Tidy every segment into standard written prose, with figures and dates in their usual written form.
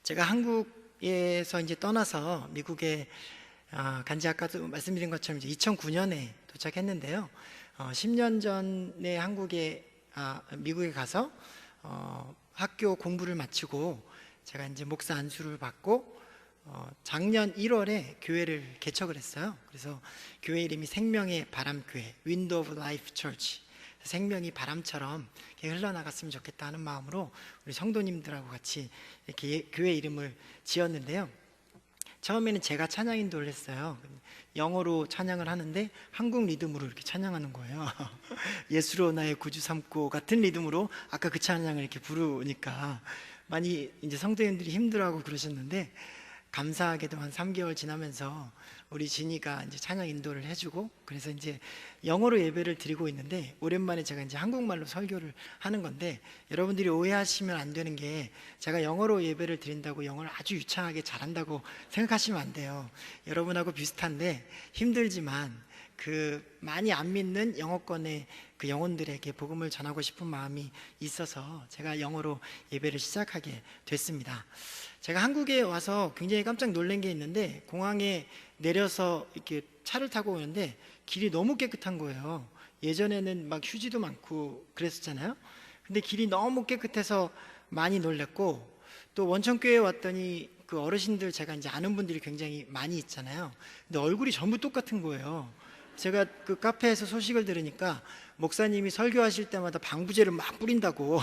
제가 한국에서 이제 떠나서 미국에 간지 아까도 말씀드린 것처럼 이제 2009년에 도착했는데요. 10년 전에 미국에 가서 학교 공부를 마치고 제가 이제 목사 안수를 받고 작년 1월에 교회를 개척을 했어요. 그래서 교회 이름이 생명의 바람교회, Wind of Life Church. 생명이 바람처럼 이렇게 흘러나갔으면 좋겠다 하는 마음으로 우리 성도님들하고 같이 이렇게 교회 이름을 지었는데요. 처음에는 제가 찬양 인도를 했어요. 영어로 찬양을 하는데 한국 리듬으로 이렇게 찬양하는 거예요. 예수로 나의 구주 삼고 같은 리듬으로 아까 그 찬양을 이렇게 부르니까 많이 이제 성도님들이 힘들어하고 그러셨는데, 감사하게도 한 3개월 지나면서 우리 진이가 이제 찬양 인도를 해주고, 그래서 이제 영어로 예배를 드리고 있는데, 오랜만에 제가 이제 한국말로 설교를 하는 건데, 여러분들이 오해하시면 안 되는 게, 제가 영어로 예배를 드린다고 영어를 아주 유창하게 잘한다고 생각하시면 안 돼요. 여러분하고 비슷한데 힘들지만 그 많이 안 믿는 영어권의 그 영혼들에게 복음을 전하고 싶은 마음이 있어서 제가 영어로 예배를 시작하게 됐습니다. 제가 한국에 와서 굉장히 깜짝 놀란 게 있는데, 공항에 내려서 이렇게 차를 타고 오는데 길이 너무 깨끗한 거예요. 예전에는 막 휴지도 많고 그랬었잖아요. 근데 길이 너무 깨끗해서 많이 놀랐고, 또 원천교회에 왔더니 그 어르신들, 제가 이제 아는 분들이 굉장히 많이 있잖아요. 근데 얼굴이 전부 똑같은 거예요. 제가 그 카페에서 소식을 들으니까 목사님이 설교하실 때마다 방부제를 막 뿌린다고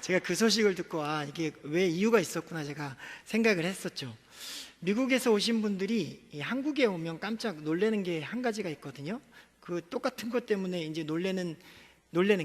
제가 그 소식을 듣고 이게 왜 이유가 있었구나 제가 생각을 했었죠. 미국에서 오신 분들이 한국에 오면 깜짝 놀라는 게 한 가지가 있거든요. 그 똑같은 것 때문에 이제 놀라는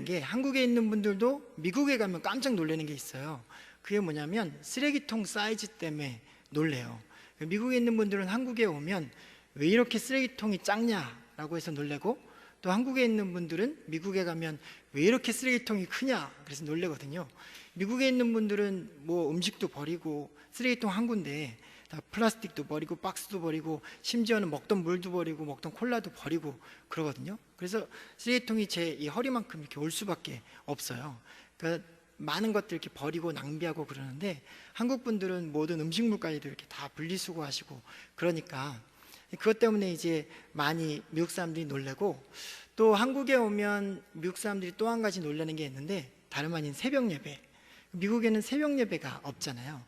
게, 한국에 있는 분들도 미국에 가면 깜짝 놀라는 게 있어요. 그게 뭐냐면 쓰레기통 사이즈 때문에 놀래요. 미국에 있는 분들은 한국에 오면 왜 이렇게 쓰레기통이 작냐라고 해서 놀래고, 또 한국에 있는 분들은 미국에 가면 왜 이렇게 쓰레기통이 크냐 그래서 놀래거든요. 미국에 있는 분들은 뭐 음식도 버리고 쓰레기통 한 군데 다 플라스틱도 버리고 박스도 버리고 심지어는 먹던 물도 버리고 먹던 콜라도 버리고 그러거든요. 그래서 쓰레기통이 제 이 허리만큼 이렇게 올 수밖에 없어요. 그러니까 많은 것들 이렇게 버리고 낭비하고 그러는데, 한국 분들은 모든 음식물까지도 이렇게 다 분리수거하시고 그러니까 그것 때문에 이제 많이 미국 사람들이 놀래고, 또 한국에 오면 미국 사람들이 또 한 가지 놀라는 게 있는데, 다름 아닌 새벽 예배. 미국에는 새벽 예배가 없잖아요.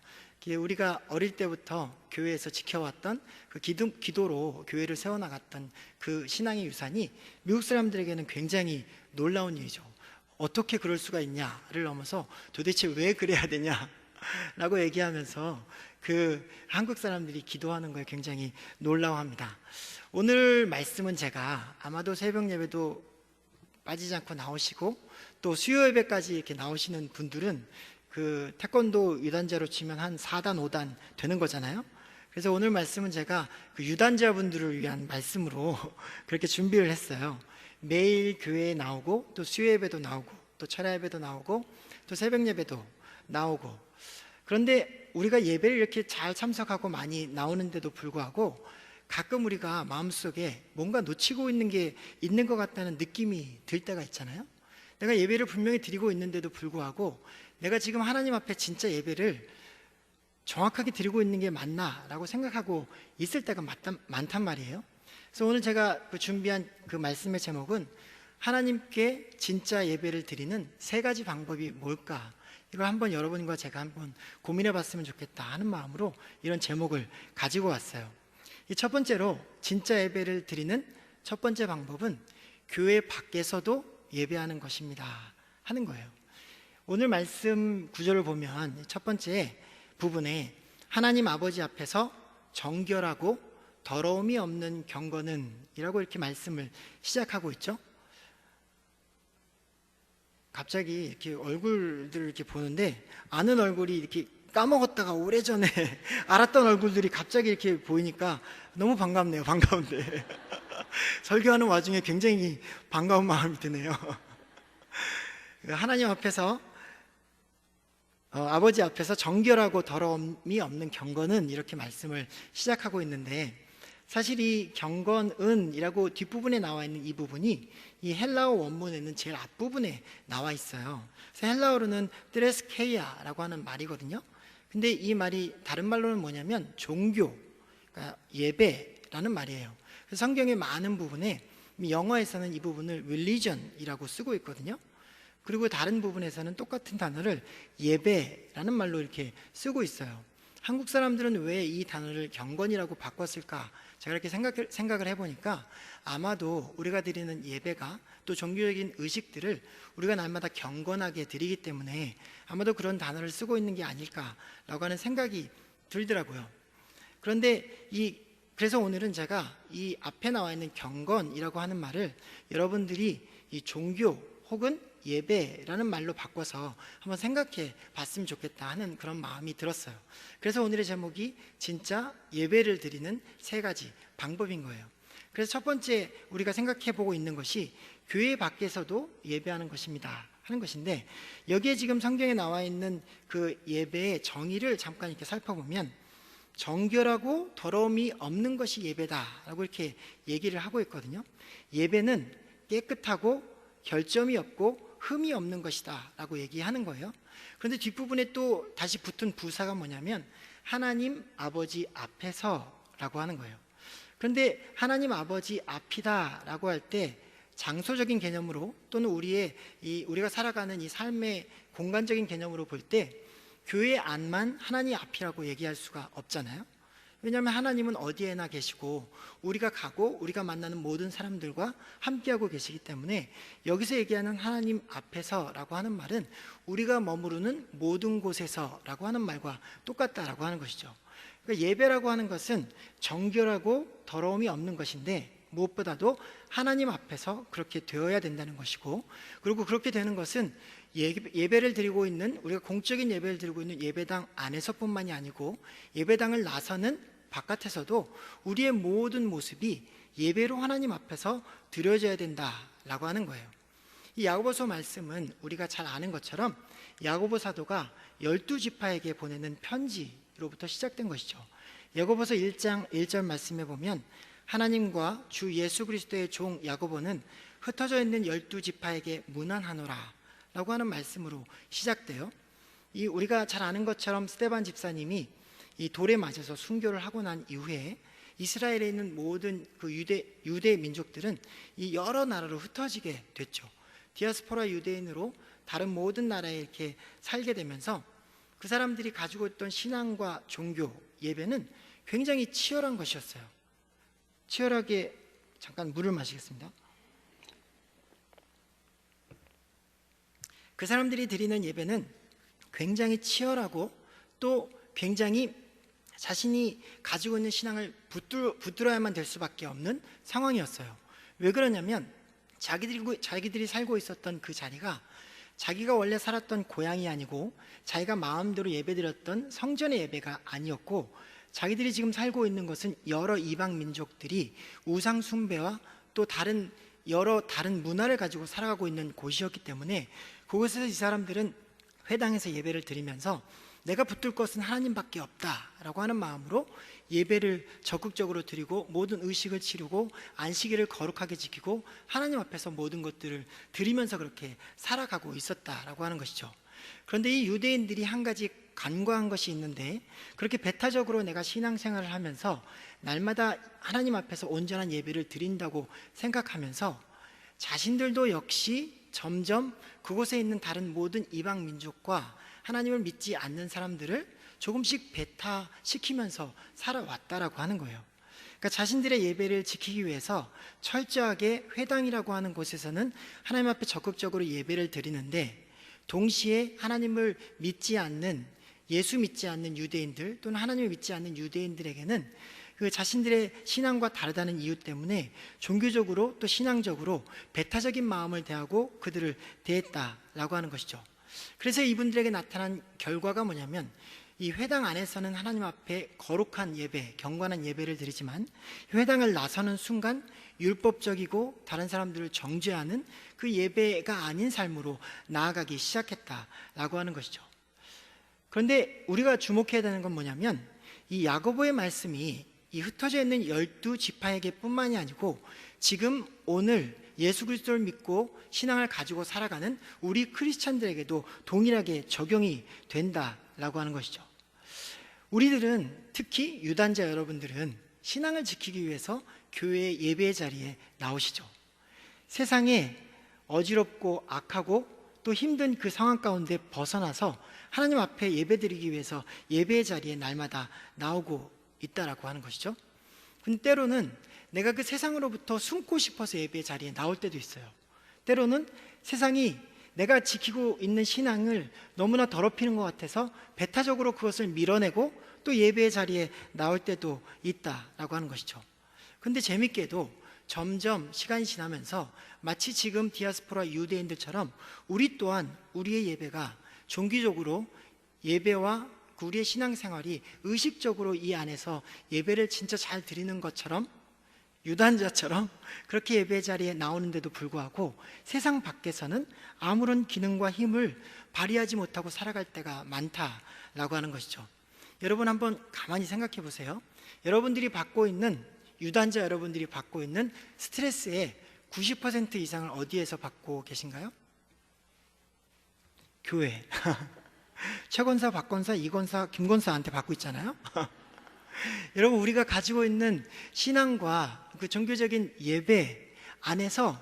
우리가 어릴 때부터 교회에서 지켜왔던 그 기도로 교회를 세워나갔던 그 신앙의 유산이 미국 사람들에게는 굉장히 놀라운 일이죠. 어떻게 그럴 수가 있냐를 넘어서 도대체 왜 그래야 되냐 라고 얘기하면서 그 한국 사람들이 기도하는 거에 굉장히 놀라워합니다. 오늘 말씀은 제가 아마도 새벽 예배도 빠지지 않고 나오시고, 또 수요 예배까지 이렇게 나오시는 분들은 그 태권도 유단자로 치면 한 4단 5단 되는 거잖아요. 그래서 오늘 말씀은 제가 그 유단자분들을 위한 말씀으로 그렇게 준비를 했어요. 매일 교회에 나오고, 또 수요 예배도 나오고, 또 철야 예배도 나오고, 또 새벽 예배도 나오고, 그런데 우리가 예배를 이렇게 잘 참석하고 많이 나오는데도 불구하고 가끔 우리가 마음속에 뭔가 놓치고 있는 게 있는 것 같다는 느낌이 들 때가 있잖아요. 내가 예배를 분명히 드리고 있는데도 불구하고 내가 지금 하나님 앞에 진짜 예배를 정확하게 드리고 있는 게 맞나 라고 생각하고 있을 때가 많단 말이에요. 그래서 오늘 제가 준비한 그 말씀의 제목은 하나님께 진짜 예배를 드리는 3가지 방법이 뭘까, 이걸 한번 여러분과 제가 한번 고민해 봤으면 좋겠다 하는 마음으로 이런 제목을 가지고 왔어요. 이 첫 번째로 진짜 예배를 드리는 첫 번째 방법은 교회 밖에서도 예배하는 것입니다 하는 거예요. 오늘 말씀 구절을 보면 첫 번째 부분에 하나님 아버지 앞에서 정결하고 더러움이 없는 경건은 이라고 이렇게 말씀을 시작하고 있죠. 갑자기 이렇게 얼굴들을 이렇게 보는데, 아는 얼굴이 이렇게 까먹었다가 오래전에 알았던 얼굴들이 갑자기 이렇게 보이니까 너무 반갑네요. 반가운데 설교하는 와중에 굉장히 반가운 마음이 드네요. 하나님 앞에서 아버지 앞에서 정결하고 더러움이 없는 경건은 이렇게 말씀을 시작하고 있는데, 사실 이 경건은이라고 뒷부분에 나와 있는 이 부분이 이 헬라어 원문에는 제일 앞부분에 나와 있어요. 그래서 헬라어로는 트레스케이아라고 하는 말이거든요. 근데 이 말이 다른 말로는 뭐냐면 종교, 그러니까 예배라는 말이에요. 그래서 성경의 많은 부분에 영어에서는 이 부분을 religion이라고 쓰고 있거든요. 그리고 다른 부분에서는 똑같은 단어를 예배라는 말로 이렇게 쓰고 있어요. 한국 사람들은 왜 이 단어를 경건이라고 바꿨을까? 제가 이렇게 생각을 해보니까 아마도 우리가 드리는 예배가 또 종교적인 의식들을 우리가 날마다 경건하게 드리기 때문에 아마도 그런 단어를 쓰고 있는 게 아닐까라고 하는 생각이 들더라고요. 그런데 그래서 오늘은 제가 이 앞에 나와 있는 경건이라고 하는 말을 여러분들이 이 종교 혹은 예배라는 말로 바꿔서 한번 생각해 봤으면 좋겠다 하는 그런 마음이 들었어요. 그래서 오늘의 제목이 진짜 예배를 드리는 3가지 방법인 거예요. 그래서 첫 번째 우리가 생각해 보고 있는 것이 교회 밖에서도 예배하는 것입니다 하는 것인데, 여기에 지금 성경에 나와 있는 그 예배의 정의를 잠깐 이렇게 살펴보면 정결하고 더러움이 없는 것이 예배다라고 이렇게 얘기를 하고 있거든요. 예배는 깨끗하고 결점이 없고 흠이 없는 것이다 라고 얘기하는 거예요. 그런데 뒷부분에 또 다시 붙은 부사가 뭐냐면 하나님 아버지 앞에서 라고 하는 거예요. 그런데 하나님 아버지 앞이다 라고 할 때 장소적인 개념으로 또는 우리가 살아가는 이 삶의 공간적인 개념으로 볼 때 교회 안만 하나님 앞이라고 얘기할 수가 없잖아요. 왜냐하면 하나님은 어디에나 계시고 우리가 가고 우리가 만나는 모든 사람들과 함께하고 계시기 때문에 여기서 얘기하는 하나님 앞에서라고 하는 말은 우리가 머무르는 모든 곳에서라고 하는 말과 똑같다라고 하는 것이죠. 그러니까 예배라고 하는 것은 정결하고 더러움이 없는 것인데 무엇보다도 하나님 앞에서 그렇게 되어야 된다는 것이고, 그리고 그렇게 되는 것은 예배를 드리고 있는, 우리가 공적인 예배를 드리고 있는 예배당 안에서뿐만이 아니고 예배당을 나서는 바깥에서도 우리의 모든 모습이 예배로 하나님 앞에서 드려져야 된다라고 하는 거예요. 이 야고보서 말씀은 우리가 잘 아는 것처럼 야고보 사도가 12지파에게 보내는 편지로부터 시작된 것이죠. 야고보서 1장 1절 말씀에 보면 하나님과 주 예수 그리스도의 종 야고보는 흩어져 있는 12지파에게 문안하노라 라고 하는 말씀으로 시작돼요. 우리가 잘 아는 것처럼 스데반 집사님이 이 돌에 맞아서 순교를 하고 난 이후에 이스라엘에 있는 모든 그 유대 민족들은 이 여러 나라로 흩어지게 됐죠. 디아스포라 유대인으로 다른 모든 나라에 이렇게 살게 되면서 그 사람들이 가지고 있던 신앙과 종교, 예배는 굉장히 치열한 것이었어요. 치열하게, 잠깐 물을 마시겠습니다. 그 사람들이 드리는 예배는 굉장히 치열하고 또 굉장히 자신이 가지고 있는 신앙을 붙들어야만 될 수밖에 없는 상황이었어요. 왜 그러냐면 자기들이 살고 있었던 그 자리가 자기가 원래 살았던 고향이 아니고 자기가 마음대로 예배드렸던 성전의 예배가 아니었고, 자기들이 지금 살고 있는 것은 여러 이방 민족들이 우상 숭배와 또 여러 다른 문화를 가지고 살아가고 있는 곳이었기 때문에 그곳에서 이 사람들은 회당에서 예배를 드리면서 내가 붙들 것은 하나님밖에 없다라고 하는 마음으로 예배를 적극적으로 드리고 모든 의식을 치르고 안식일을 거룩하게 지키고 하나님 앞에서 모든 것들을 드리면서 그렇게 살아가고 있었다라고 하는 것이죠. 그런데 이 유대인들이 한 가지 간과한 것이 있는데, 그렇게 배타적으로 내가 신앙생활을 하면서 날마다 하나님 앞에서 온전한 예배를 드린다고 생각하면서 자신들도 역시 점점 그곳에 있는 다른 모든 이방 민족과 하나님을 믿지 않는 사람들을 조금씩 배타시키면서 살아왔다라고 하는 거예요. 그러니까 자신들의 예배를 지키기 위해서 철저하게 회당이라고 하는 곳에서는 하나님 앞에 적극적으로 예배를 드리는데, 동시에 하나님을 믿지 않는, 예수 믿지 않는 유대인들 또는 하나님을 믿지 않는 유대인들에게는 그 자신들의 신앙과 다르다는 이유 때문에 종교적으로 또 신앙적으로 배타적인 마음을 대하고 그들을 대했다라고 하는 것이죠. 그래서 이분들에게 나타난 결과가 뭐냐면, 이 회당 안에서는 하나님 앞에 거룩한 예배, 경건한 예배를 드리지만 회당을 나서는 순간 율법적이고 다른 사람들을 정죄하는 그 예배가 아닌 삶으로 나아가기 시작했다라고 하는 것이죠. 그런데 우리가 주목해야 되는 건 뭐냐면, 이 야고보의 말씀이 이 흩어져 있는 12지파에게 뿐만이 아니고 지금 오늘 예수 그리스도를 믿고 신앙을 가지고 살아가는 우리 크리스찬들에게도 동일하게 적용이 된다라고 하는 것이죠. 우리들은, 특히 유단자 여러분들은 신앙을 지키기 위해서 교회 예배의 자리에 나오시죠. 세상에 어지럽고 악하고 또 힘든 그 상황 가운데 벗어나서 하나님 앞에 예배드리기 위해서 예배의 자리에 날마다 나오고 있다라고 하는 것이죠. 근데 때로는 내가 그 세상으로부터 숨고 싶어서 예배의 자리에 나올 때도 있어요. 때로는 세상이 내가 지키고 있는 신앙을 너무나 더럽히는 것 같아서 배타적으로 그것을 밀어내고 또 예배의 자리에 나올 때도 있다라고 하는 것이죠. 근데 재밌게도 점점 시간이 지나면서 마치 지금 디아스포라 유대인들처럼 우리 또한 우리의 예배가 종교적으로 예배와 우리의 신앙생활이 의식적으로 이 안에서 예배를 진짜 잘 드리는 것처럼, 유단자처럼 그렇게 예배 자리에 나오는데도 불구하고 세상 밖에서는 아무런 기능과 힘을 발휘하지 못하고 살아갈 때가 많다라고 하는 것이죠. 여러분 한번 가만히 생각해 보세요. 여러분들이 받고 있는, 유단자 여러분들이 받고 있는 스트레스의 90% 이상을 어디에서 받고 계신가요? 교회. 최권사, 박권사, 이권사, 김권사한테 받고 있잖아요. 여러분, 우리가 가지고 있는 신앙과 그 종교적인 예배 안에서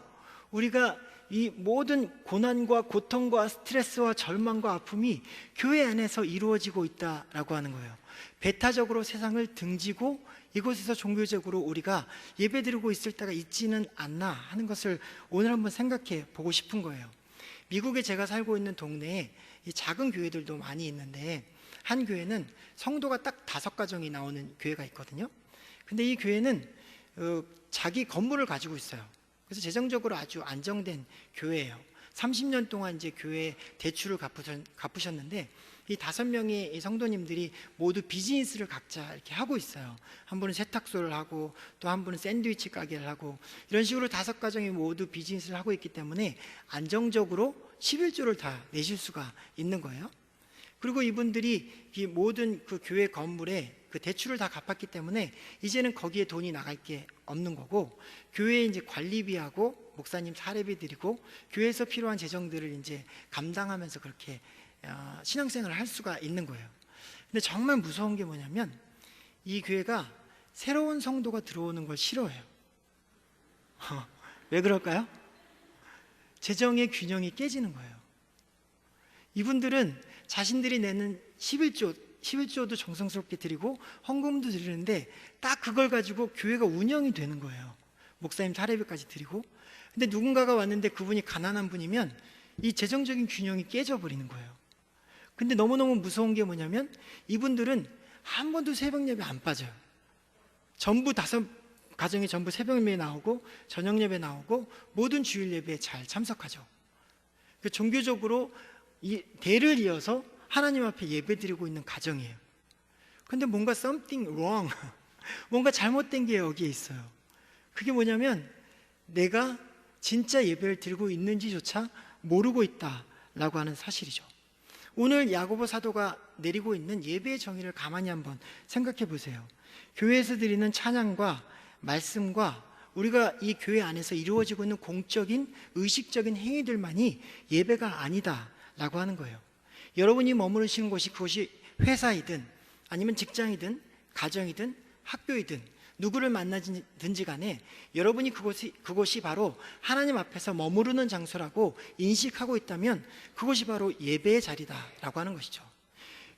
우리가 이 모든 고난과 고통과 스트레스와 절망과 아픔이 교회 안에서 이루어지고 있다라고 하는 거예요. 배타적으로 세상을 등지고 이곳에서 종교적으로 우리가 예배드리고 있을 때가 있지는 않나 하는 것을 오늘 한번 생각해 보고 싶은 거예요. 미국에 제가 살고 있는 동네에 이 작은 교회들도 많이 있는데 한 교회는 성도가 딱 5가정이 나오는 교회가 있거든요. 근데 이 교회는 자기 건물을 가지고 있어요. 그래서 재정적으로 아주 안정된 교회예요. 30년 동안 이제 교회 대출을 갚으셨는데 이 5명의 이 성도님들이 모두 비즈니스를 각자 이렇게 하고 있어요. 한 분은 세탁소를 하고 또 한 분은 샌드위치 가게를 하고 이런 식으로 5가정이 모두 비즈니스를 하고 있기 때문에 안정적으로 11조를 다 내실 수가 있는 거예요. 그리고 이분들이 이 모든 그 교회 건물에 그 대출을 다 갚았기 때문에 이제는 거기에 돈이 나갈 게 없는 거고, 교회에 이제 관리비하고 목사님 사례비 드리고 교회에서 필요한 재정들을 이제 감당하면서 그렇게 신앙생활을 할 수가 있는 거예요. 근데 정말 무서운 게 뭐냐면 이 교회가 새로운 성도가 들어오는 걸 싫어해요. 왜 그럴까요? 재정의 균형이 깨지는 거예요. 이분들은 자신들이 내는 11조도 정성스럽게 드리고 헌금도 드리는데 딱 그걸 가지고 교회가 운영이 되는 거예요. 목사님 사례비까지 드리고. 근데 누군가가 왔는데 그분이 가난한 분이면 이 재정적인 균형이 깨져버리는 거예요. 근데 너무너무 무서운 게 뭐냐면 이분들은 한 번도 새벽 예배 안 빠져요. 전부 5가정이 전부 새벽 예배에 나오고 저녁 예배 나오고 모든 주일 예배에 잘 참석하죠. 종교적으로 이 대를 이어서 하나님 앞에 예배드리고 있는 가정이에요. 근데 뭔가 something wrong, 뭔가 잘못된 게 여기에 있어요. 그게 뭐냐면 내가 진짜 예배를 드리고 있는지조차 모르고 있다라고 하는 사실이죠. 오늘 야고보 사도가 내리고 있는 예배의 정의를 가만히 한번 생각해 보세요. 교회에서 드리는 찬양과 말씀과 우리가 이 교회 안에서 이루어지고 있는 공적인 의식적인 행위들만이 예배가 아니다라고 하는 거예요. 여러분이 머무르시는 곳이 그것이 회사이든 아니면 직장이든 가정이든 학교이든 누구를 만나든지 간에 여러분이 그곳이 바로 하나님 앞에서 머무르는 장소라고 인식하고 있다면 그것이 바로 예배의 자리다라고 하는 것이죠.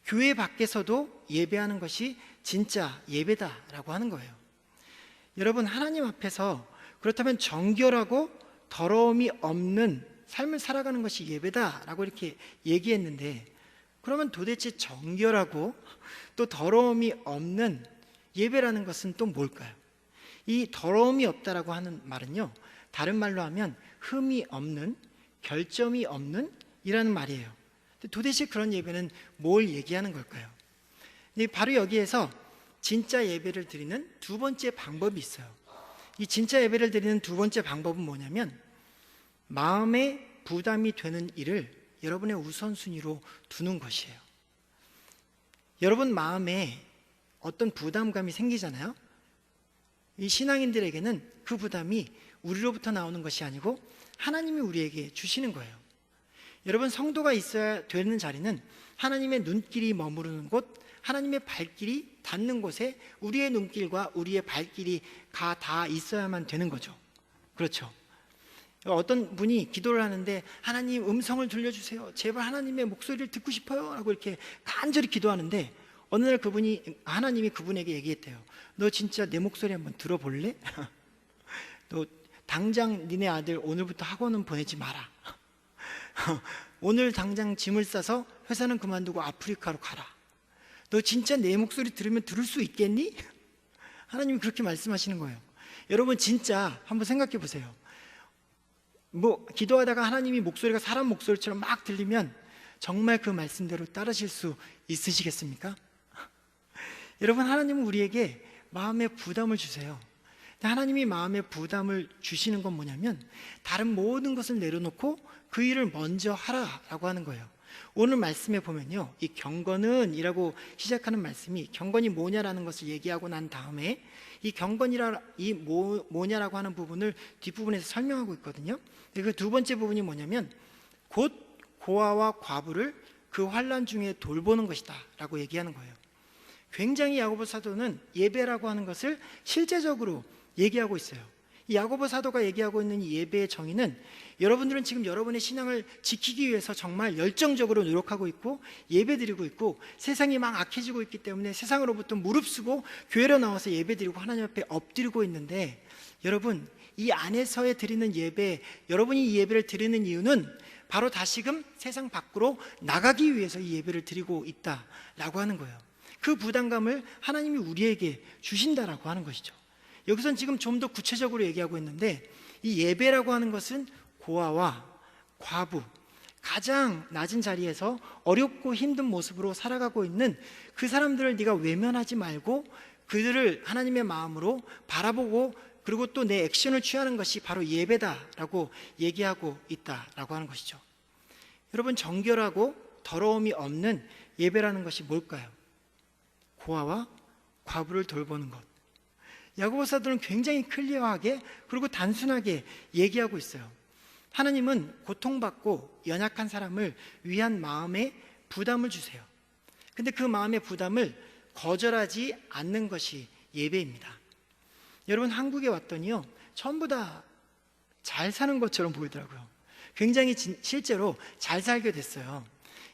교회 밖에서도 예배하는 것이 진짜 예배다라고 하는 거예요. 여러분, 하나님 앞에서 그렇다면 정결하고 더러움이 없는 삶을 살아가는 것이 예배다라고 이렇게 얘기했는데, 그러면 도대체 정결하고 또 더러움이 없는 예배라는 것은 또 뭘까요? 이 더러움이 없다라고 하는 말은요, 다른 말로 하면 흠이 없는, 결점이 없는 이라는 말이에요. 도대체 그런 예배는 뭘 얘기하는 걸까요? 바로 여기에서 진짜 예배를 드리는 두 번째 방법이 있어요. 이 진짜 예배를 드리는 두 번째 방법은 뭐냐면 마음에 부담이 되는 일을 여러분의 우선순위로 두는 것이에요. 여러분 마음에 어떤 부담감이 생기잖아요. 이 신앙인들에게는 그 부담이 우리로부터 나오는 것이 아니고 하나님이 우리에게 주시는 거예요. 여러분, 성도가 있어야 되는 자리는 하나님의 눈길이 머무르는 곳, 하나님의 발길이 닿는 곳에 우리의 눈길과 우리의 발길이 다 있어야만 되는 거죠. 그렇죠. 어떤 분이 기도를 하는데 하나님 음성을 들려주세요, 제발 하나님의 목소리를 듣고 싶어요 라고 이렇게 간절히 기도하는데 어느 날 하나님이 그분에게 얘기했대요. 너 진짜 내 목소리 한번 들어볼래? 너 당장 니네 아들 오늘부터 학원은 보내지 마라. 오늘 당장 짐을 싸서 회사는 그만두고 아프리카로 가라. 너 진짜 내 목소리 들으면 들을 수 있겠니? 하나님이 그렇게 말씀하시는 거예요. 여러분 진짜 한번 생각해 보세요. 기도하다가 하나님이 목소리가 사람 목소리처럼 막 들리면 정말 그 말씀대로 따르실 수 있으시겠습니까? 여러분, 하나님은 우리에게 마음의 부담을 주세요. 하나님이 마음의 부담을 주시는 건 뭐냐면 다른 모든 것을 내려놓고 그 일을 먼저 하라라고 하는 거예요. 오늘 말씀에 보면요, 이 경건은 이라고 시작하는 말씀이 경건이 뭐냐라는 것을 얘기하고 난 다음에 이 뭐냐라고 하는 부분을 뒷부분에서 설명하고 있거든요. 그 두 번째 부분이 뭐냐면 곧 고아와 과부를 그 환난 중에 돌보는 것이다 라고 얘기하는 거예요. 굉장히 야고보 사도는 예배라고 하는 것을 실제적으로 얘기하고 있어요. 이 야고보 사도가 얘기하고 있는 이 예배의 정의는 여러분들은 지금 여러분의 신앙을 지키기 위해서 정말 열정적으로 노력하고 있고 예배드리고 있고 세상이 막 악해지고 있기 때문에 세상으로부터 무릅쓰고 교회로 나와서 예배드리고 하나님 앞에 엎드리고 있는데, 여러분 이 안에서의 드리는 예배, 여러분이 이 예배를 드리는 이유는 바로 다시금 세상 밖으로 나가기 위해서 이 예배를 드리고 있다라고 하는 거예요. 그 부담감을 하나님이 우리에게 주신다라고 하는 것이죠. 여기서는 지금 좀 더 구체적으로 얘기하고 있는데 이 예배라고 하는 것은 고아와 과부, 가장 낮은 자리에서 어렵고 힘든 모습으로 살아가고 있는 그 사람들을 네가 외면하지 말고 그들을 하나님의 마음으로 바라보고 그리고 또 내 액션을 취하는 것이 바로 예배다라고 얘기하고 있다라고 하는 것이죠. 여러분, 정결하고 더러움이 없는 예배라는 것이 뭘까요? 고아와 과부를 돌보는 것. 야고보 사도는 굉장히 클리어하게 그리고 단순하게 얘기하고 있어요. 하나님은 고통받고 연약한 사람을 위한 마음에 부담을 주세요. 근데 그 마음의 부담을 거절하지 않는 것이 예배입니다. 여러분, 한국에 왔더니요, 전부 다 잘 사는 것처럼 보이더라고요. 굉장히 실제로 잘 살게 됐어요.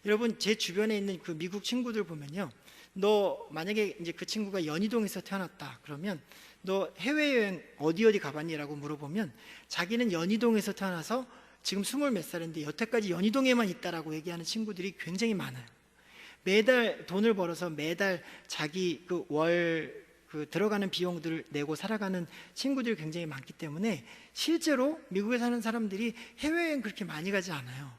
여러분, 제 주변에 있는 그 미국 친구들 보면요, 너 만약에 이제 그 친구가 연희동에서 태어났다 그러면 너 해외여행 어디 가봤니라고 물어보면 자기는 연희동에서 태어나서 지금 20몇 살인데 여태까지 연희동에만 있다라고 얘기하는 친구들이 굉장히 많아요. 매달 돈을 벌어서 매달 자기 들어가는 비용들을 내고 살아가는 친구들이 굉장히 많기 때문에 실제로 미국에 사는 사람들이 해외여행 그렇게 많이 가지 않아요.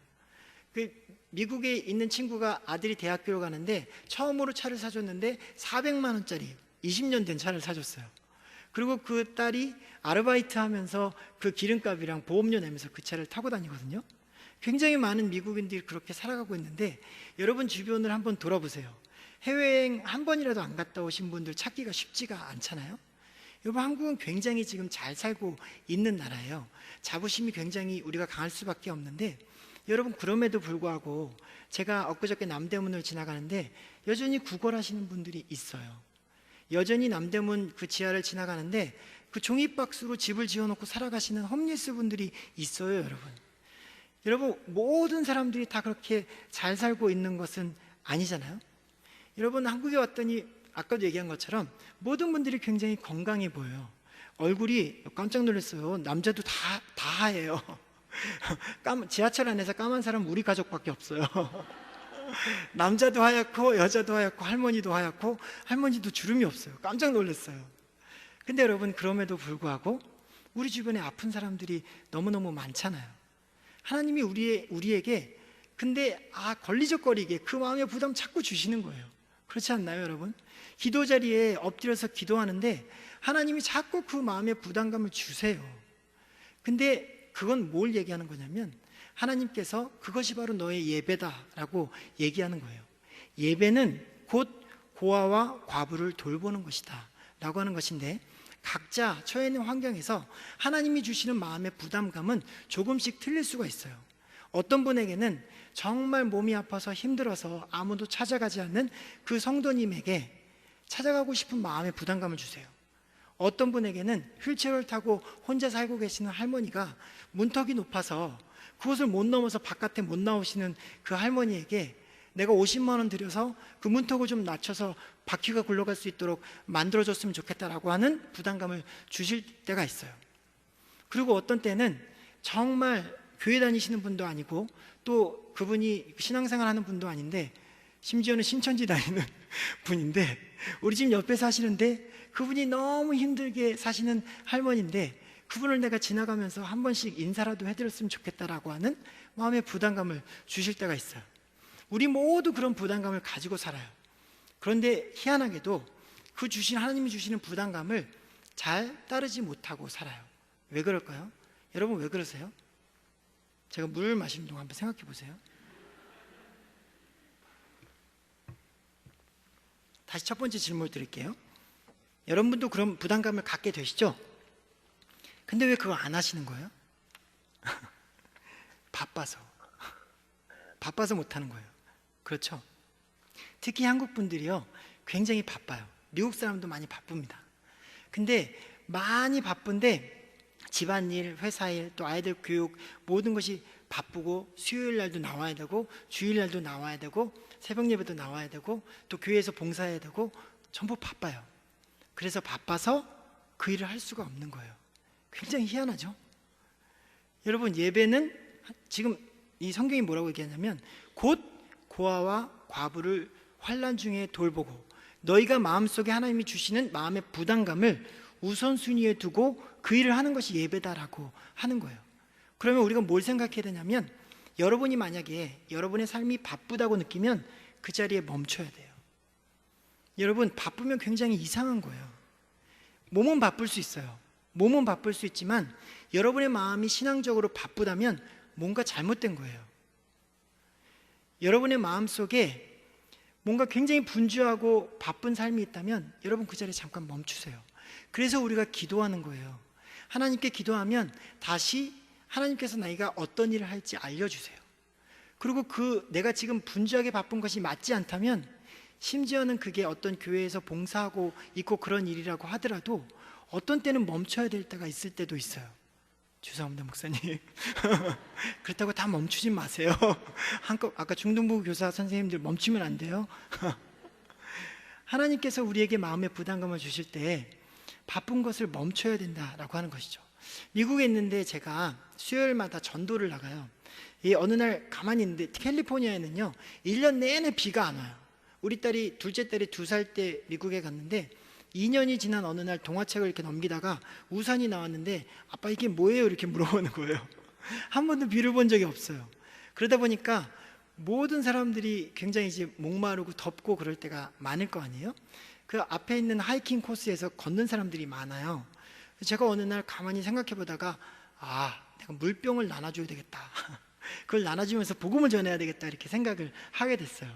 미국에 있는 친구가 아들이 대학교를 가는데 처음으로 차를 사줬는데 400만 원짜리 20년 된 차를 사줬어요. 그리고 그 딸이 아르바이트 하면서 그 기름값이랑 보험료 내면서 그 차를 타고 다니거든요. 굉장히 많은 미국인들이 그렇게 살아가고 있는데 여러분 주변을 한번 돌아보세요. 해외여행 한 번이라도 안 갔다 오신 분들 찾기가 쉽지가 않잖아요. 여러분, 한국은 굉장히 지금 잘 살고 있는 나라예요. 자부심이 굉장히 우리가 강할 수밖에 없는데, 여러분 그럼에도 불구하고 제가 엊그저께 남대문을 지나가는데 여전히 구걸하시는 분들이 있어요. 여전히 남대문 그 지하를 지나가는데 그 종이박스로 집을 지어놓고 살아가시는 홈리스 분들이 있어요. 여러분 모든 사람들이 다 그렇게 잘 살고 있는 것은 아니잖아요. 여러분, 한국에 왔더니 아까도 얘기한 것처럼 모든 분들이 굉장히 건강해 보여요. 얼굴이 깜짝 놀랐어요. 남자도 다 하얘요. 지하철 안에서 까만 사람 우리 가족밖에 없어요. 남자도 하얗고 여자도 하얗고 할머니도 하얗고 할머니도 주름이 없어요. 깜짝 놀랐어요. 근데 여러분, 그럼에도 불구하고 우리 주변에 아픈 사람들이 너무너무 많잖아요. 하나님이 우리에게 근데 걸리적거리게 그 마음의 부담 자꾸 주시는 거예요. 그렇지 않나요, 여러분? 기도 자리에 엎드려서 기도하는데 하나님이 자꾸 그 마음의 부담감을 주세요. 근데 그건 뭘 얘기하는 거냐면 하나님께서 그것이 바로 너의 예배다라고 얘기하는 거예요. 예배는 곧 고아와 과부를 돌보는 것이다 라고 하는 것인데, 각자 처해 있는 환경에서 하나님이 주시는 마음의 부담감은 조금씩 틀릴 수가 있어요. 어떤 분에게는 정말 몸이 아파서 힘들어서 아무도 찾아가지 않는 그 성도님에게 찾아가고 싶은 마음의 부담감을 주세요. 어떤 분에게는 휠체어를 타고 혼자 살고 계시는 할머니가 문턱이 높아서 그곳을 못 넘어서 바깥에 못 나오시는 그 할머니에게 내가 50만 원 들여서 그 문턱을 좀 낮춰서 바퀴가 굴러갈 수 있도록 만들어줬으면 좋겠다라고 하는 부담감을 주실 때가 있어요. 그리고 어떤 때는 정말 교회 다니시는 분도 아니고 또 그분이 신앙생활 하는 분도 아닌데 심지어는 신천지 다니는 분인데 우리 집 옆에 사시는데 그분이 너무 힘들게 사시는 할머니인데 그분을 내가 지나가면서 한 번씩 인사라도 해드렸으면 좋겠다라고 하는 마음의 부담감을 주실 때가 있어요. 우리 모두 그런 부담감을 가지고 살아요. 그런데 희한하게도 그 하나님이 주시는 부담감을 잘 따르지 못하고 살아요. 왜 그럴까요? 여러분 왜 그러세요? 제가 물 마시는 동안 한번 생각해 보세요. 다시 첫 번째 질문을 드릴게요. 여러분도 그런 부담감을 갖게 되시죠? 근데 왜 그거 안 하시는 거예요? 바빠서 못 하는 거예요. 그렇죠? 특히 한국 분들이요 굉장히 바빠요. 미국 사람도 많이 바쁩니다. 근데 많이 바쁜데 집안일, 회사일, 또 아이들 교육 모든 것이 바쁘고 수요일 날도 나와야 되고 주일 날도 나와야 되고 새벽 예배도 나와야 되고 또 교회에서 봉사해야 되고 전부 바빠요. 그래서 바빠서 그 일을 할 수가 없는 거예요. 굉장히 희한하죠? 여러분 예배는 지금 이 성경이 뭐라고 얘기하냐면 곧 고아와 과부를 환난 중에 돌보고 너희가 마음속에 하나님이 주시는 마음의 부담감을 우선순위에 두고 그 일을 하는 것이 예배다라고 하는 거예요. 그러면 우리가 뭘 생각해야 되냐면 여러분이 만약에 여러분의 삶이 바쁘다고 느끼면 그 자리에 멈춰야 돼요. 여러분 바쁘면 굉장히 이상한 거예요. 몸은 바쁠 수 있어요. 몸은 바쁠 수 있지만 여러분의 마음이 신앙적으로 바쁘다면 뭔가 잘못된 거예요. 여러분의 마음속에 뭔가 굉장히 분주하고 바쁜 삶이 있다면 여러분 그 자리에 잠깐 멈추세요. 그래서 우리가 기도하는 거예요. 하나님께 기도하면 다시 하나님께서 나이가 어떤 일을 할지 알려주세요. 그리고 내가 지금 분주하게 바쁜 것이 맞지 않다면 심지어는 그게 어떤 교회에서 봉사하고 있고 그런 일이라고 하더라도 어떤 때는 멈춰야 될 때가 있을 때도 있어요. 죄송합니다 목사님. 그렇다고 다 멈추지 마세요. 아까 중등부 교사 선생님들 멈추면 안 돼요. 하나님께서 우리에게 마음의 부담감을 주실 때 바쁜 것을 멈춰야 된다라고 하는 것이죠. 미국에 있는데 제가 수요일마다 전도를 나가요. 어느 날 가만히 있는데 캘리포니아에는요 1년 내내 비가 안 와요. 우리 둘째 딸이 2살 때 미국에 갔는데 2년이 지난 어느 날 동화책을 이렇게 넘기다가 우산이 나왔는데 아빠 이게 뭐예요? 이렇게 물어보는 거예요. 한 번도 비를 본 적이 없어요. 그러다 보니까 모든 사람들이 굉장히 이제 목마르고 덥고 그럴 때가 많을 거 아니에요? 그 앞에 있는 하이킹 코스에서 걷는 사람들이 많아요. 제가 어느 날 가만히 생각해 보다가 내가 물병을 나눠줘야 되겠다. 그걸 나눠주면서 복음을 전해야 되겠다 이렇게 생각을 하게 됐어요.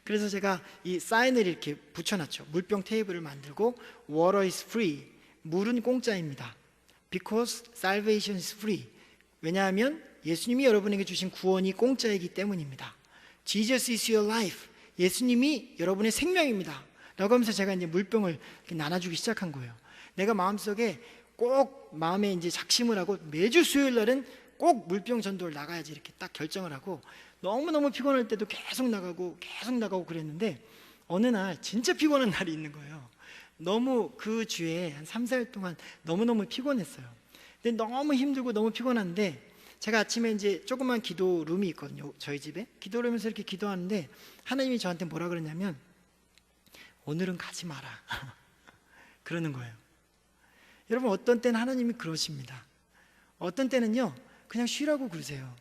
그래서 제가 이 사인을 이렇게 붙여놨죠. 물병 테이블을 만들고 Water is free, 물은 공짜입니다. Because salvation is free, 왜냐하면 예수님이 여러분에게 주신 구원이 공짜이기 때문입니다. Jesus is your life, 예수님이 여러분의 생명입니다 라고 하면서 제가 이제 물병을 이렇게 나눠주기 시작한 거예요. 내가 마음속에 꼭 마음에 이제 작심을 하고 매주 수요일 날은 꼭 물병 전도를 나가야지 이렇게 딱 결정을 하고 너무너무 피곤할 때도 계속 나가고 그랬는데 어느 날 진짜 피곤한 날이 있는 거예요. 너무 그 주에 한 3, 4일 동안 너무너무 피곤했어요. 근데 너무 힘들고 너무 피곤한데 제가 아침에 이제 조그만 기도룸이 있거든요. 저희 집에 기도룸에서 이렇게 기도하는데 하나님이 저한테 뭐라 그러냐면 오늘은 가지 마라 그러는 거예요. 여러분 어떤 때는 하나님이 그러십니다. 어떤 때는요 그냥 쉬라고 그러세요.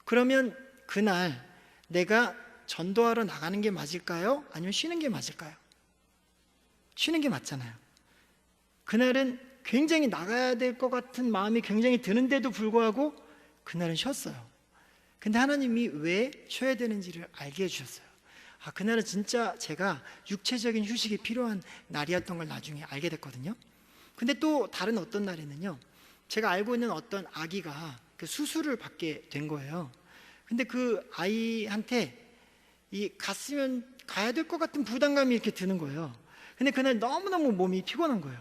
그러면 그날 내가 전도하러 나가는 게 맞을까요? 아니면 쉬는 게 맞을까요? 쉬는 게 맞잖아요. 그날은 굉장히 나가야 될 것 같은 마음이 굉장히 드는데도 불구하고 그날은 쉬었어요. 근데 하나님이 왜 쉬어야 되는지를 알게 해주셨어요. 그날은 진짜 제가 육체적인 휴식이 필요한 날이었던 걸 나중에 알게 됐거든요. 근데 또 다른 어떤 날에는요 제가 알고 있는 어떤 아기가 그 수술을 받게 된 거예요. 근데 그 아이한테 갔으면 가야 될 것 같은 부담감이 이렇게 드는 거예요. 근데 그날 너무너무 몸이 피곤한 거예요.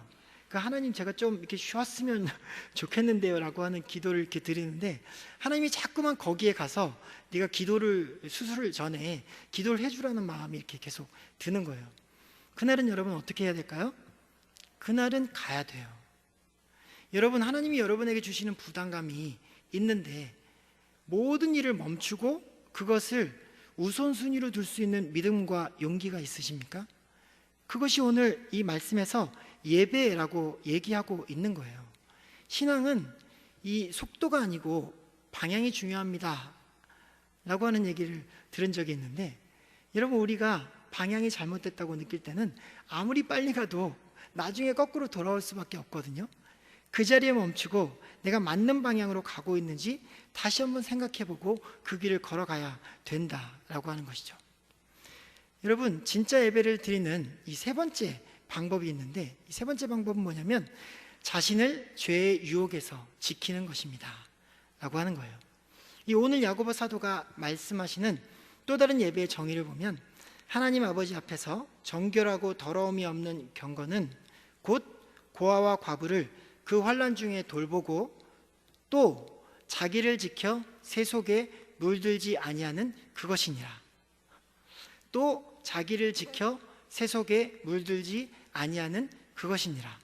그러니까 하나님, 제가 좀 이렇게 쉬었으면 좋겠는데요 라고 하는 기도를 이렇게 드리는데, 하나님이 자꾸만 거기에 가서 네가 수술을 전에 기도를 해주라는 마음이 이렇게 계속 드는 거예요. 그날은 여러분 어떻게 해야 될까요? 그날은 가야 돼요. 여러분, 하나님이 여러분에게 주시는 부담감이 있는데 모든 일을 멈추고 그것을 우선순위로 둘 수 있는 믿음과 용기가 있으십니까? 그것이 오늘 이 말씀에서 예배라고 얘기하고 있는 거예요. 신앙은 이 속도가 아니고 방향이 중요합니다 라고 하는 얘기를 들은 적이 있는데, 여러분, 우리가 방향이 잘못됐다고 느낄 때는 아무리 빨리 가도 나중에 거꾸로 돌아올 수밖에 없거든요. 그 자리에 멈추고 내가 맞는 방향으로 가고 있는지 다시 한번 생각해보고 그 길을 걸어가야 된다라고 하는 것이죠. 여러분, 진짜 예배를 드리는 이 세 번째 방법이 있는데, 이 세 번째 방법은 뭐냐면 자신을 죄의 유혹에서 지키는 것입니다 라고 하는 거예요. 이 오늘 야고보 사도가 말씀하시는 또 다른 예배의 정의를 보면, 하나님 아버지 앞에서 정결하고 더러움이 없는 경건은 곧 고아와 과부를 그 환난 중에 돌보고 또 자기를 지켜 세속에 물들지 아니하는 그것이니라. 또 자기를 지켜 세속에 물들지 아니하는 그것이니라.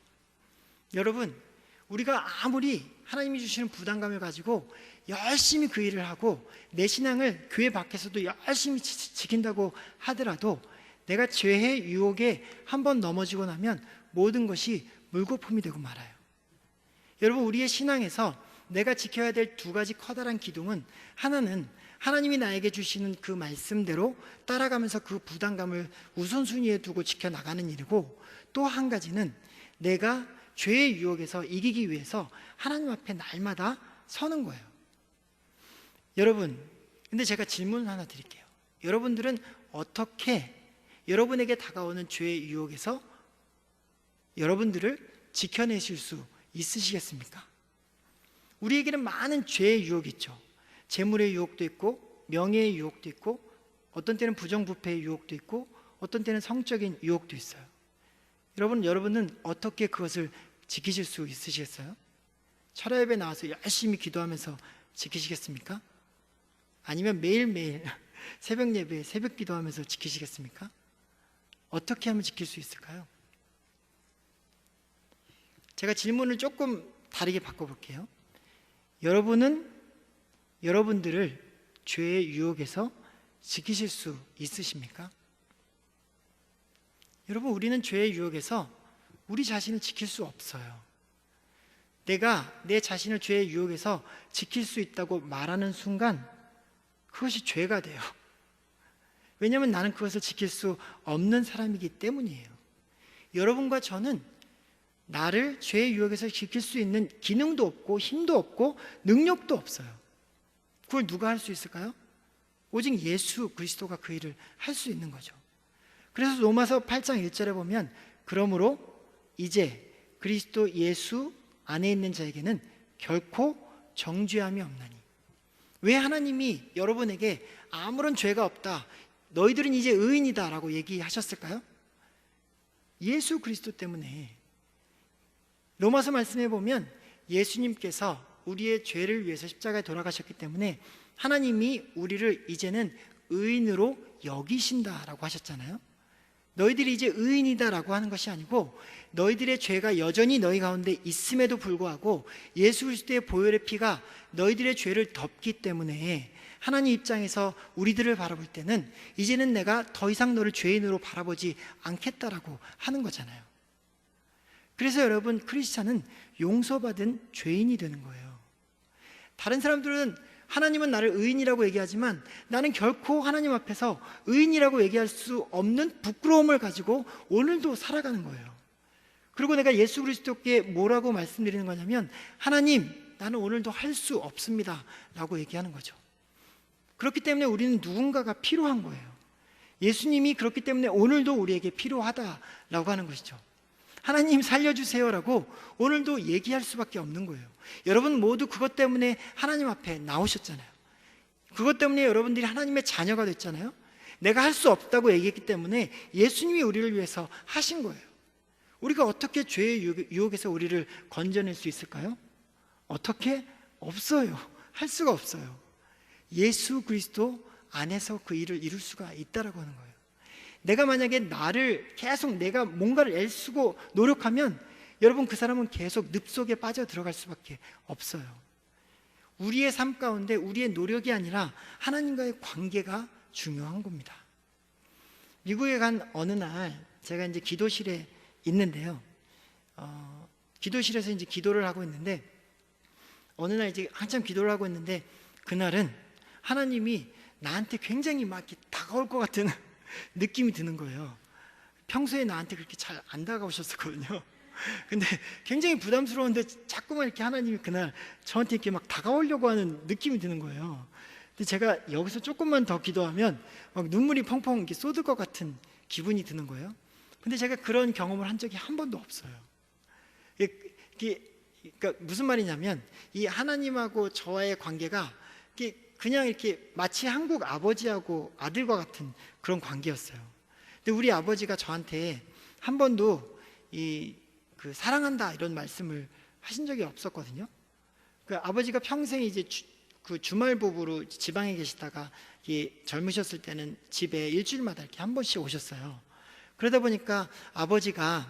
여러분, 우리가 아무리 하나님이 주시는 부담감을 가지고 열심히 그 일을 하고 내 신앙을 교회 밖에서도 열심히 지킨다고 하더라도 내가 죄의 유혹에 한번 넘어지고 나면 모든 것이 물거품이 되고 말아요. 여러분, 우리의 신앙에서 내가 지켜야 될 두 가지 커다란 기둥은, 하나는 하나님이 나에게 주시는 그 말씀대로 따라가면서 그 부담감을 우선순위에 두고 지켜나가는 일이고, 또 한 가지는 내가 죄의 유혹에서 이기기 위해서 하나님 앞에 날마다 서는 거예요. 여러분, 근데 제가 질문 하나 드릴게요. 여러분들은 어떻게 여러분에게 다가오는 죄의 유혹에서 여러분들을 지켜내실 수 있으시겠습니까? 우리에게는 많은 죄의 유혹이 있죠. 재물의 유혹도 있고 명예의 유혹도 있고 어떤 때는 부정부패의 유혹도 있고 어떤 때는 성적인 유혹도 있어요. 여러분은 어떻게 그것을 지키실 수 있으시겠어요? 철야 예배 나와서 열심히 기도하면서 지키시겠습니까? 아니면 매일매일 새벽 예배, 새벽 기도하면서 지키시겠습니까? 어떻게 하면 지킬 수 있을까요? 제가 질문을 조금 다르게 바꿔볼게요. 여러분은 여러분들을 죄의 유혹에서 지키실 수 있으십니까? 여러분, 우리는 죄의 유혹에서 우리 자신을 지킬 수 없어요. 내가 내 자신을 죄의 유혹에서 지킬 수 있다고 말하는 순간 그것이 죄가 돼요. 왜냐하면 나는 그것을 지킬 수 없는 사람이기 때문이에요. 여러분과 저는 나를 죄의 유혹에서 지킬 수 있는 기능도 없고 힘도 없고 능력도 없어요. 그걸 누가 할 수 있을까요? 오직 예수 그리스도가 그 일을 할 수 있는 거죠. 그래서 로마서 8장 1절에 보면, 그러므로 이제 그리스도 예수 안에 있는 자에게는 결코 정죄함이 없나니. 왜 하나님이 여러분에게 아무런 죄가 없다, 너희들은 이제 의인이다 라고 얘기하셨을까요? 예수 그리스도 때문에. 로마서 말씀해 보면 예수님께서 우리의 죄를 위해서 십자가에 돌아가셨기 때문에 하나님이 우리를 이제는 의인으로 여기신다라고 하셨잖아요. 너희들이 이제 의인이다라고 하는 것이 아니고, 너희들의 죄가 여전히 너희 가운데 있음에도 불구하고 예수 그리스도의 보혈의 피가 너희들의 죄를 덮기 때문에 하나님 입장에서 우리들을 바라볼 때는 이제는 내가 더 이상 너를 죄인으로 바라보지 않겠다라고 하는 거잖아요. 그래서 여러분, 크리스찬은 용서받은 죄인이 되는 거예요. 다른 사람들은 하나님은 나를 의인이라고 얘기하지만 나는 결코 하나님 앞에서 의인이라고 얘기할 수 없는 부끄러움을 가지고 오늘도 살아가는 거예요. 그리고 내가 예수 그리스도께 뭐라고 말씀드리는 거냐면, 하나님, 나는 오늘도 할 수 없습니다 라고 얘기하는 거죠. 그렇기 때문에 우리는 누군가가 필요한 거예요. 예수님이 그렇기 때문에 오늘도 우리에게 필요하다라고 하는 것이죠. 하나님 살려주세요라고 오늘도 얘기할 수밖에 없는 거예요. 여러분 모두 그것 때문에 하나님 앞에 나오셨잖아요. 그것 때문에 여러분들이 하나님의 자녀가 됐잖아요. 내가 할 수 없다고 얘기했기 때문에 예수님이 우리를 위해서 하신 거예요. 우리가 어떻게 죄의 유혹에서 우리를 건져낼 수 있을까요? 어떻게? 없어요. 할 수가 없어요. 예수 그리스도 안에서 그 일을 이룰 수가 있다라고 하는 거예요. 내가 만약에 나를 계속 내가 뭔가를 애쓰고 노력하면 여러분 그 사람은 계속 늪 속에 빠져 들어갈 수밖에 없어요. 우리의 삶 가운데 우리의 노력이 아니라 하나님과의 관계가 중요한 겁니다. 미국에 간 어느 날 제가 이제 기도실에 있는데요. 기도실에서 이제 기도를 하고 있는데 어느 날 이제 한참 기도를 하고 있는데 그날은 하나님이 나한테 굉장히 막 이렇게 다가올 것 같은 느낌이 드는 거예요. 평소에 나한테 그렇게 잘 안 다가오셨었거든요. 근데 굉장히 부담스러운데 자꾸만 이렇게 하나님이 그날 저한테 이렇게 막 다가오려고 하는 느낌이 드는 거예요. 근데 제가 여기서 조금만 더 기도하면 막 눈물이 펑펑 이렇게 쏟을 것 같은 기분이 드는 거예요. 근데 제가 그런 경험을 한 적이 한 번도 없어요. 그러니까 무슨 말이냐면 이 하나님하고 저와의 관계가 그냥 이렇게 마치 한국 아버지하고 아들과 같은 그런 관계였어요. 근데 우리 아버지가 저한테 한 번도 그 사랑한다 이런 말씀을 하신 적이 없었거든요. 그 아버지가 평생 이제 그 주말 부부로 지방에 계시다가 젊으셨을 때는 집에 일주일마다 이렇게 한 번씩 오셨어요. 그러다 보니까 아버지가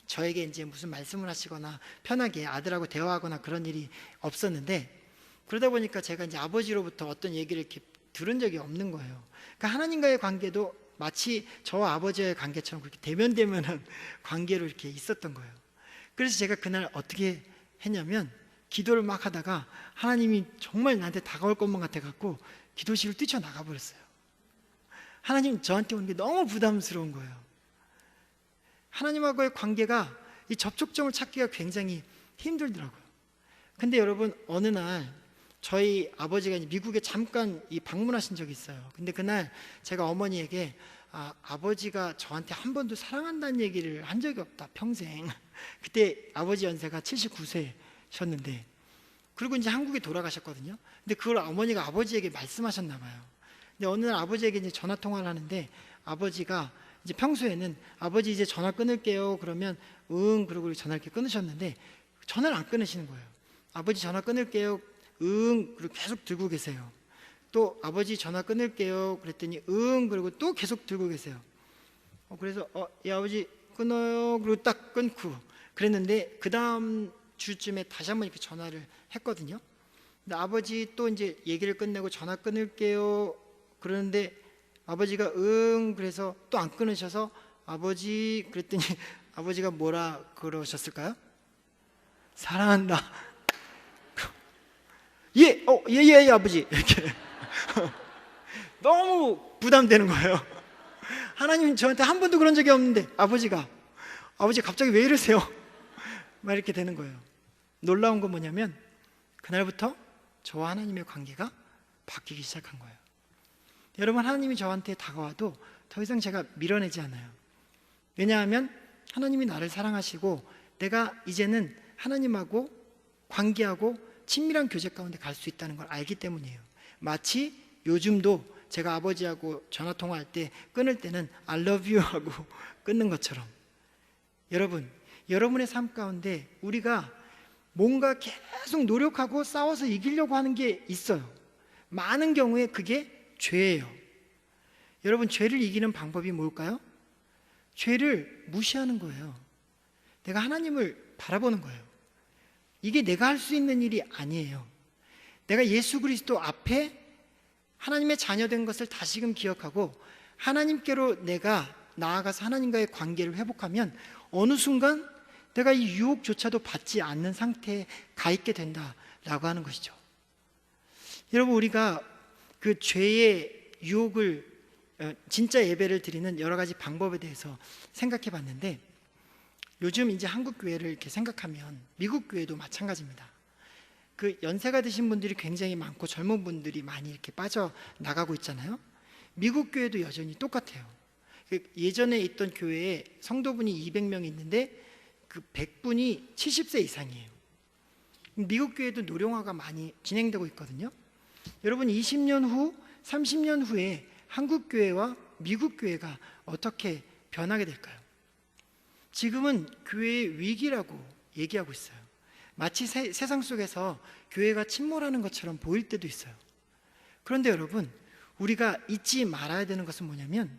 저에게 이제 무슨 말씀을 하시거나 편하게 아들하고 대화하거나 그런 일이 없었는데 그러다 보니까 제가 이제 아버지로부터 어떤 얘기를 이렇게 들은 적이 없는 거예요. 그러니까 하나님과의 관계도 마치 저와 아버지의 관계처럼 그렇게 대면대면한 관계로 이렇게 있었던 거예요. 그래서 제가 그날 어떻게 했냐면 기도를 막 하다가 하나님이 정말 나한테 다가올 것만 같아 갖고 기도실을 뛰쳐나가 버렸어요. 하나님 저한테 오는 게 너무 부담스러운 거예요. 하나님하고의 관계가 이 접촉점을 찾기가 굉장히 힘들더라고요. 근데 여러분 어느 날 저희 아버지가 이제 미국에 잠깐 방문하신 적이 있어요. 근데 그날 제가 어머니에게 아버지가 저한테 한 번도 사랑한다는 얘기를 한 적이 없다 평생. 그때 아버지 연세가 79세셨는데 그리고 이제 한국에 돌아가셨거든요. 근데 그걸 어머니가 아버지에게 말씀하셨나 봐요. 근데 어느 날 아버지에게 이제 전화 통화를 하는데 아버지가 이제 평소에는 아버지 이제 전화 끊을게요 그러면 응 그러고 전화를 이렇게 끊으셨는데 전화를 안 끊으시는 거예요. 아버지 전화 끊을게요 응 그리고 계속 들고 계세요. 또 아버지 전화 끊을게요 그랬더니 응 그리고 또 계속 들고 계세요. 그래서 예 아버지 끊어요 그리고 딱 끊고 그랬는데 그 다음 주쯤에 다시 한번 이렇게 전화를 했거든요. 근데 아버지 또 이제 얘기를 끝내고 전화 끊을게요 그러는데 아버지가 응 그래서 또 안 끊으셔서 아버지 그랬더니 아버지가 뭐라 그러셨을까요? 사랑한다. 예, 아버지 이렇게 너무 부담되는 거예요. 하나님 저한테 한 번도 그런 적이 없는데 아버지 갑자기 왜 이러세요? 막 이렇게 되는 거예요. 놀라운 건 뭐냐면 그날부터 저와 하나님의 관계가 바뀌기 시작한 거예요. 여러분 하나님이 저한테 다가와도 더 이상 제가 밀어내지 않아요. 왜냐하면 하나님이 나를 사랑하시고 내가 이제는 하나님하고 관계하고 친밀한 교제 가운데 갈 수 있다는 걸 알기 때문이에요. 마치 요즘도 제가 아버지하고 전화 통화할 때 끊을 때는 I love you 하고 끊는 것처럼 여러분, 여러분의 삶 가운데 우리가 뭔가 계속 노력하고 싸워서 이기려고 하는 게 있어요. 많은 경우에 그게 죄예요. 여러분 죄를 이기는 방법이 뭘까요? 죄를 무시하는 거예요. 내가 하나님을 바라보는 거예요. 이게 내가 할 수 있는 일이 아니에요. 내가 예수 그리스도 앞에 하나님의 자녀된 것을 다시금 기억하고 하나님께로 내가 나아가서 하나님과의 관계를 회복하면 어느 순간 내가 이 유혹조차도 받지 않는 상태에 가 있게 된다라고 하는 것이죠. 여러분 우리가 그 죄의 유혹을 진짜 예배를 드리는 여러 가지 방법에 대해서 생각해 봤는데 요즘 이제 한국 교회를 이렇게 생각하면 미국 교회도 마찬가지입니다. 그 연세가 드신 분들이 굉장히 많고 젊은 분들이 많이 이렇게 빠져나가고 있잖아요. 미국 교회도 여전히 똑같아요. 예전에 있던 교회에 성도분이 200명 있는데 그 100분이 70세 이상이에요. 미국 교회도 노령화가 많이 진행되고 있거든요. 여러분 20년 후, 30년 후에 한국 교회와 미국 교회가 어떻게 변하게 될까요? 지금은 교회의 위기라고 얘기하고 있어요. 마치 세상 속에서 교회가 침몰하는 것처럼 보일 때도 있어요. 그런데 여러분, 우리가 잊지 말아야 되는 것은 뭐냐면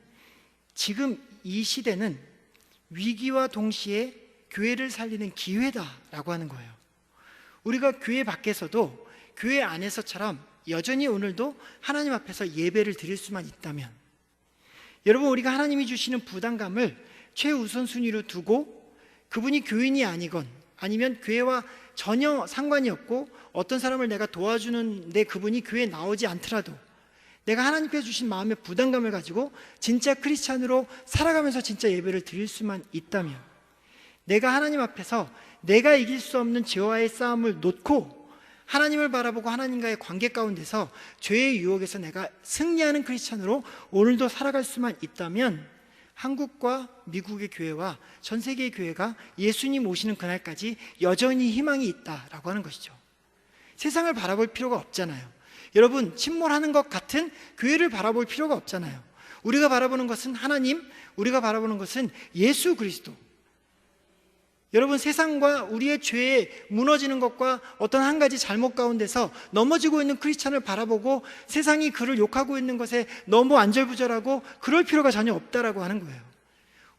지금 이 시대는 위기와 동시에 교회를 살리는 기회다라고 하는 거예요. 우리가 교회 밖에서도 교회 안에서처럼 여전히 오늘도 하나님 앞에서 예배를 드릴 수만 있다면, 여러분, 우리가 하나님이 주시는 부담감을 최우선순위로 두고 그분이 교인이 아니건 아니면 교회와 전혀 상관이 없고 어떤 사람을 내가 도와주는데 그분이 교회에 나오지 않더라도 내가 하나님께서 주신 마음의 부담감을 가지고 진짜 크리스찬으로 살아가면서 진짜 예배를 드릴 수만 있다면, 내가 하나님 앞에서 내가 이길 수 없는 죄와의 싸움을 놓고 하나님을 바라보고 하나님과의 관계 가운데서 죄의 유혹에서 내가 승리하는 크리스찬으로 오늘도 살아갈 수만 있다면 한국과 미국의 교회와 전 세계의 교회가 예수님 오시는 그날까지 여전히 희망이 있다라고 하는 것이죠. 세상을 바라볼 필요가 없잖아요. 여러분, 침몰하는 것 같은 교회를 바라볼 필요가 없잖아요. 우리가 바라보는 것은 하나님, 우리가 바라보는 것은 예수 그리스도. 여러분, 세상과 우리의 죄에 무너지는 것과 어떤 한 가지 잘못 가운데서 넘어지고 있는 크리스찬을 바라보고 세상이 그를 욕하고 있는 것에 너무 안절부절하고 그럴 필요가 전혀 없다라고 하는 거예요.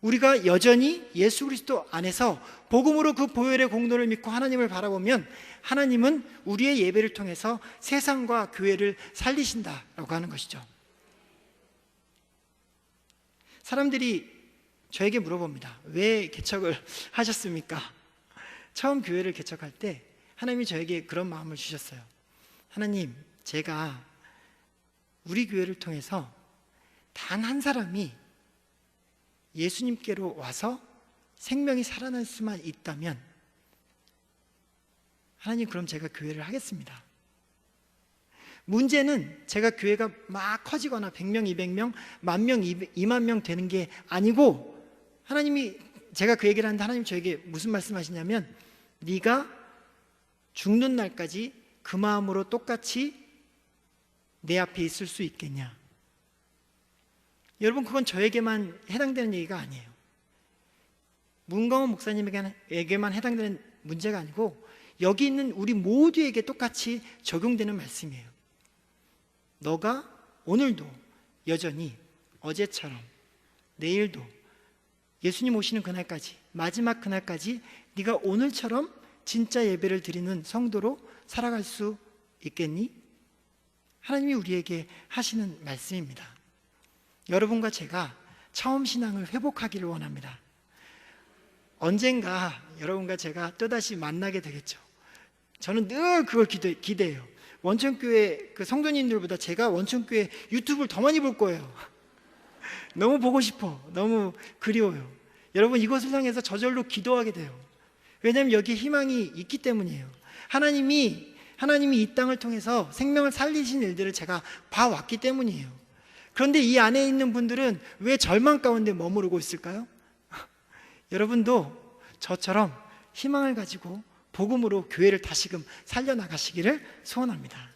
우리가 여전히 예수 그리스도 안에서 복음으로 그 보혈의 공로를 믿고 하나님을 바라보면 하나님은 우리의 예배를 통해서 세상과 교회를 살리신다라고 하는 것이죠. 사람들이 저에게 물어봅니다. 왜 개척을 하셨습니까? 처음 교회를 개척할 때 하나님이 저에게 그런 마음을 주셨어요. 하나님, 제가 우리 교회를 통해서 단 한 사람이 예수님께로 와서 생명이 살아날 수만 있다면 하나님, 그럼 제가 교회를 하겠습니다. 문제는 제가 교회가 막 커지거나 100명, 200명, 10,000명, 2만 명 되는 게 아니고, 하나님이, 제가 그 얘기를 하는데 하나님 저에게 무슨 말씀하시냐면 네가 죽는 날까지 그 마음으로 똑같이 내 앞에 있을 수 있겠냐. 여러분, 그건 저에게만 해당되는 얘기가 아니에요. 문광원 목사님에게만 해당되는 문제가 아니고 여기 있는 우리 모두에게 똑같이 적용되는 말씀이에요. 너가 오늘도 여전히 어제처럼 내일도 예수님 오시는 그날까지, 마지막 그날까지 네가 오늘처럼 진짜 예배를 드리는 성도로 살아갈 수 있겠니? 하나님이 우리에게 하시는 말씀입니다. 여러분과 제가 처음 신앙을 회복하기를 원합니다. 언젠가 여러분과 제가 또다시 만나게 되겠죠. 저는 늘 그걸 기대해요. 원천교회 그 성도님들보다 제가 원천교회 유튜브를 더 많이 볼 거예요. 너무 보고 싶어. 너무 그리워요. 여러분, 이것을 향해서 저절로 기도하게 돼요. 왜냐하면 여기에 희망이 있기 때문이에요. 하나님이 이 땅을 통해서 생명을 살리신 일들을 제가 봐왔기 때문이에요. 그런데 이 안에 있는 분들은 왜 절망 가운데 머무르고 있을까요? 여러분도 저처럼 희망을 가지고 복음으로 교회를 다시금 살려나가시기를 소원합니다.